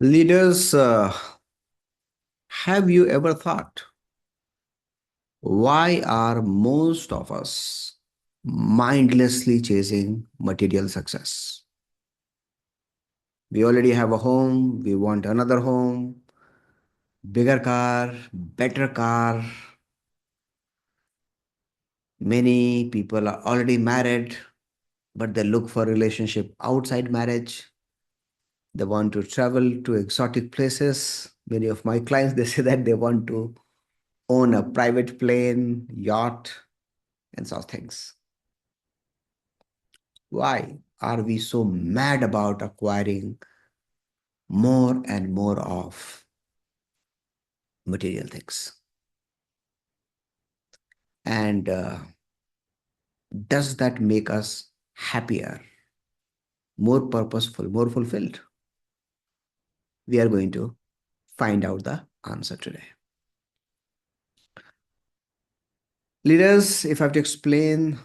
Leaders, have you ever thought why are most of us mindlessly chasing material success? We already have a home, we want another home, bigger car, better car. Many people are already married, but they look for relationship outside marriage. They want to travel to exotic places. Many of my clients they say that they want to own a private plane, yacht, and such things. Why are we so mad about acquiring more and more of material things? And does that make us happier, more purposeful, more fulfilled? We are going to find out the answer today. Leaders, if I have to explain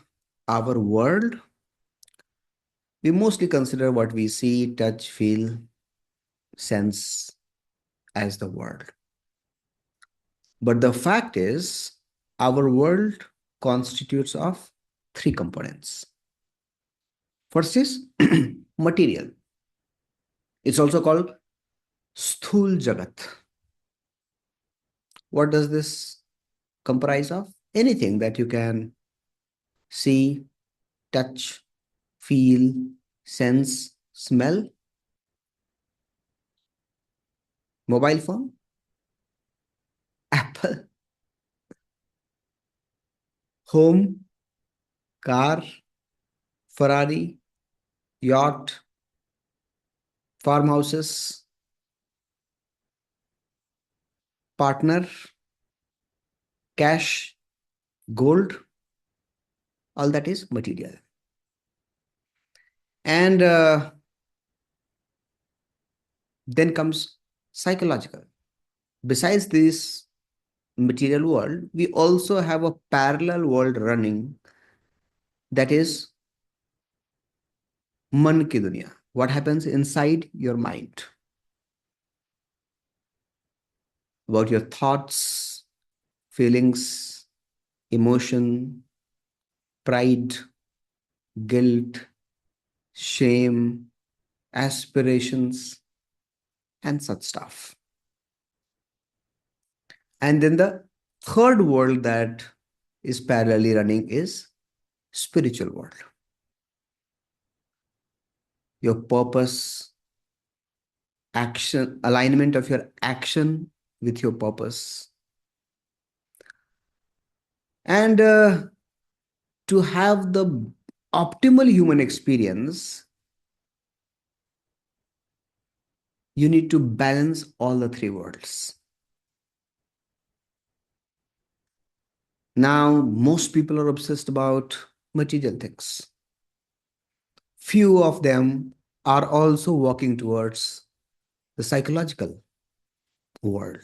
our world, we mostly consider what we see, touch, feel, sense as the world. But the fact is, our world constitutes of three components. First is material. It's also called Sthul Jagat. What does this comprise of? Anything that you can see, touch, feel, sense, smell, mobile phone, Apple, home, car, Ferrari, yacht, farmhouses, partner, cash, gold, all that is material. And then comes psychological. Besides this material world, we also have a parallel world running, that is man ki dunya. What happens inside your mind about your thoughts, feelings, emotion, pride, guilt, shame, aspirations, and such stuff. And then the third world that is parallelly running is spiritual world. Your purpose, action, alignment of your action with your purpose. And to have the optimal human experience, you need to balance all the three worlds. Now, most people are obsessed about material things. Few of them are also walking towards the psychological world,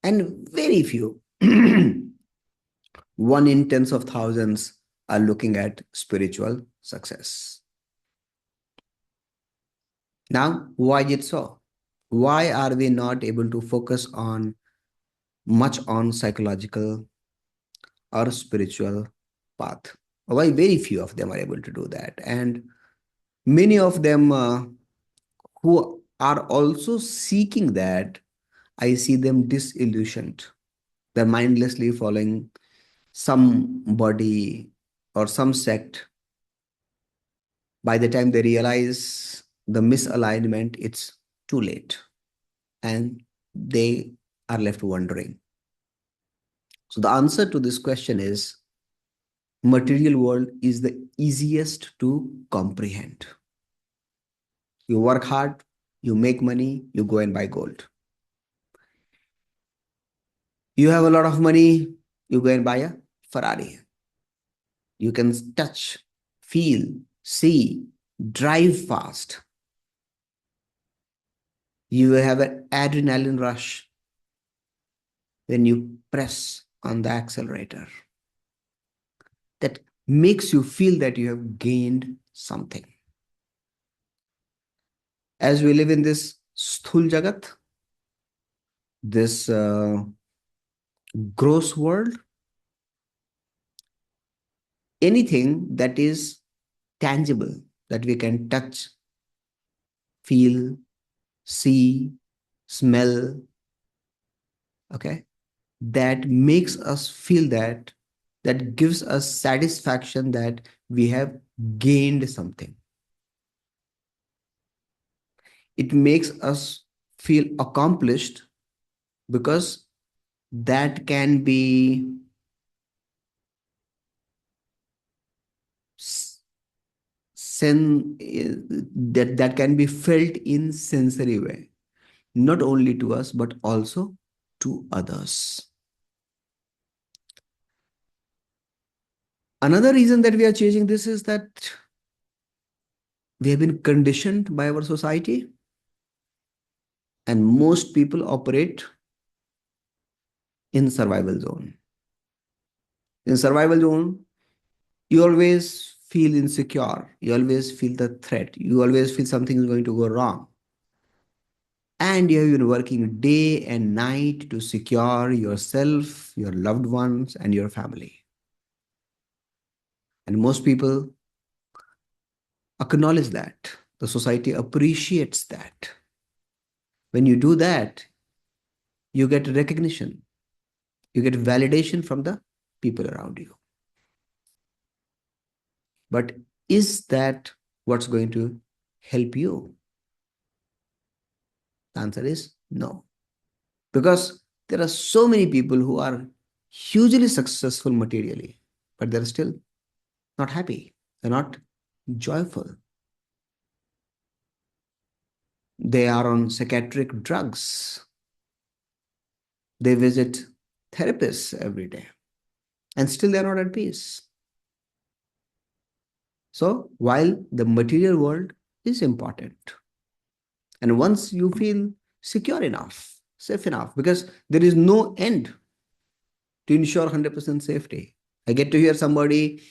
and very few, one in tens of thousands, are looking at spiritual success. Now, why is it so? Why are we not able to focus on much on psychological or spiritual path? Why very few of them are able to do that? And many of them who are also seeking that, I see them disillusioned. They're mindlessly following somebody or some sect. By the time they realize the misalignment, it's too late. And they are left wondering. So the answer to this question is material world is the easiest to comprehend. You work hard, you make money, you go and buy gold. You have a lot of money, you go and buy a Ferrari. You can touch, feel, see, drive fast. You have an adrenaline rush when you press on the accelerator. That makes you feel that you have gained something. As we live in this sthul jagat, this gross world, anything that is tangible, that we can touch, feel, see, smell, okay, that makes us feel that, that gives us satisfaction that we have gained something. It makes us feel accomplished because that can be that can be felt in sensory way, not only to us but also to others. Another reason that we are changing this is that we have been conditioned by our society, and most people operate in survival zone. In survival zone, you always feel insecure. You always feel the threat. You always feel something is going to go wrong. And you have been working day and night to secure yourself, your loved ones, and your family. And most people acknowledge that. The society appreciates that. When you do that, you get recognition, you get validation from the people around you. But is that what's going to help you? The answer is no. Because there are so many people who are hugely successful materially, but they're still not happy. They're not joyful. They are on psychiatric drugs. They visit therapists every day, and still they're not at peace. So, while the material world is important, and once you feel secure enough, safe enough, because there is no end to ensure 100% safety. I get to hear somebody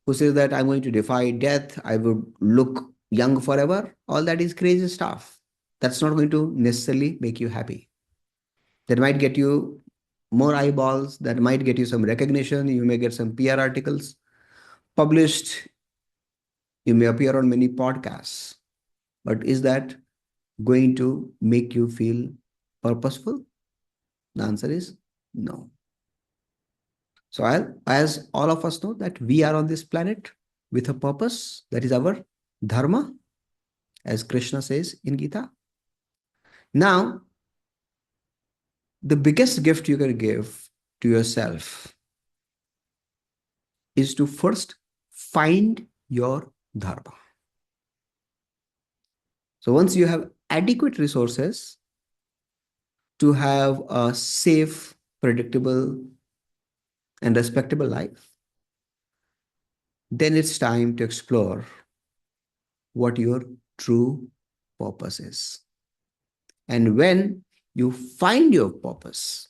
who says that I'm going to defy death, I would look young forever. All that is crazy stuff. That's not going to necessarily make you happy. That might get you more eyeballs, that might get you some recognition. You may get some PR articles published, you may appear on many podcasts. But is that going to make you feel purposeful? The answer is no. So, as all of us know, that we are on this planet with a purpose, that is our dharma, as Krishna says in Gita. Now, the biggest gift you can give to yourself is to first find your dharma. So, once you have adequate resources to have a safe, predictable, and respectable life, then it's time to explore what your true purpose is. And when you find your purpose,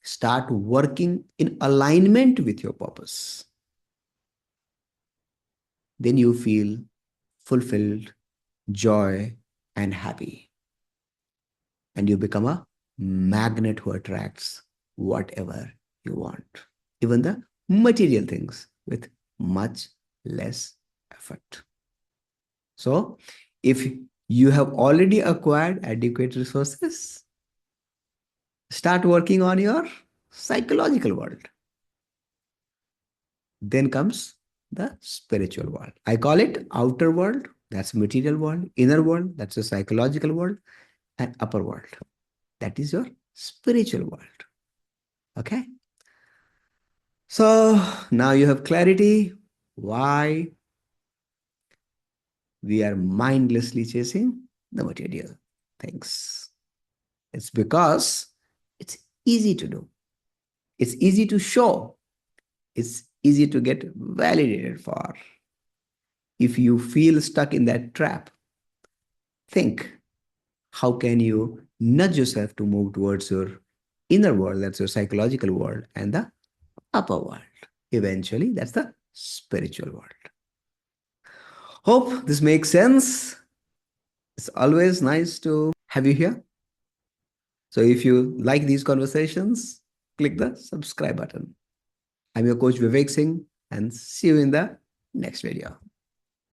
start working in alignment with your purpose. Then you feel fulfilled, joy, and happy. And you become a magnet who attracts whatever you want, even the material things, with much less effort. So, if you have already acquired adequate resources, start working on your psychological world. Then comes the spiritual world. I call it outer world, that's material world, inner world, that's the psychological world, and upper world, that is your spiritual world. Okay. So now you have clarity why we are mindlessly chasing the material things. It's because it's easy to do, it's easy to show, it's easy to get validated for. If you feel stuck in that trap, think, how can you nudge yourself to move towards your inner world, that's your psychological world, and the upper world? Eventually, that's the spiritual world. Hope this makes sense. It's always nice to have you here. So if you like these conversations, click the subscribe button. I'm your coach Vivek Singh and see you in the next video.